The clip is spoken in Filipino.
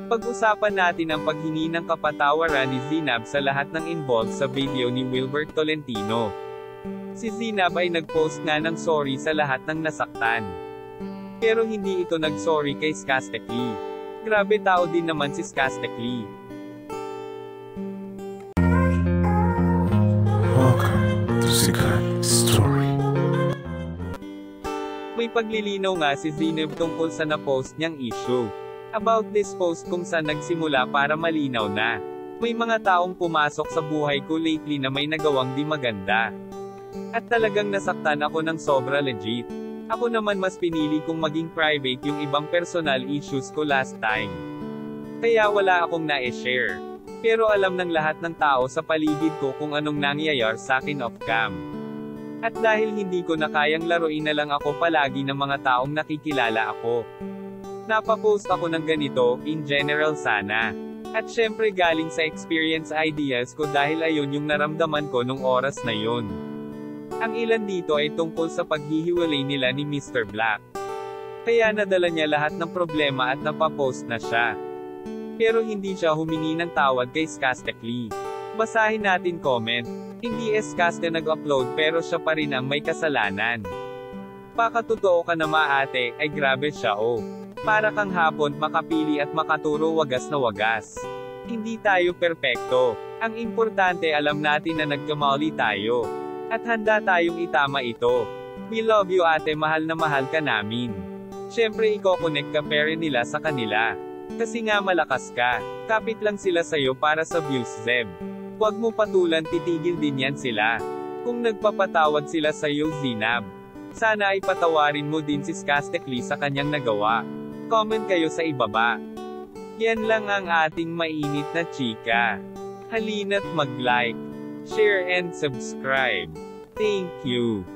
Pag-usapan natin ang paghingi ng kapatawaran ni Zinab sa lahat ng involved sa video ni Wilbert Tolentino. Si Zinab ay nag-post nga ng sorry sa lahat ng nasaktan. Pero hindi ito nag-sorry kay Skastekli. Grabe tao din naman si Skastekli. Welcome to Sikat Story. May paglilinaw nga si Zinab tungkol sa na-post niyang issue. About this post kung saan nagsimula para malinaw na. May mga taong pumasok sa buhay ko lately na may nagawang di maganda. At talagang nasaktan ako ng sobra legit. Ako naman mas pinili kong maging private yung ibang personal issues ko last time. Kaya wala akong na-share. Pero alam ng lahat ng tao sa paligid ko kung anong nangyayari sa akin off-cam. At dahil hindi ko na kayang laruin na lang ako palagi ng mga taong nakikilala ako. Napapost ako ng ganito, in general sana. At syempre galing sa experience ideas ko dahil ayun yung naramdaman ko nung oras na yun. Ang ilan dito ay tungkol sa paghihiwalay nila ni Mr. Black. Kaya nadala niya lahat ng problema at napapost na siya. Pero hindi siya humingi ng tawad kay Skastekli. Basahin natin comment. Hindi Skaste nag-upload pero siya pa rin ang may kasalanan. Pakatotoo ka na maate, ay grabe siya oh. Para kang hapon, makapili at makaturo wagas na wagas. Hindi tayo perpekto. Ang importante alam natin na nagkamali tayo. At handa tayong itama ito. We love you ate, mahal na mahal ka namin. Siyempre iko-connect ka pa rin nila sa kanila. Kasi nga malakas ka. Kapit lang sila sa'yo para sa views Zeb. Huwag mo patulan, titigil din yan sila. Kung nagpapatawad sila sa'yo Zinab. Sana ay patawarin mo din si Skastekli sa kanyang nagawa. Comment kayo sa ibaba. Yan lang ang ating mainit na chika. Halina't mag-like, share and subscribe. Thank you.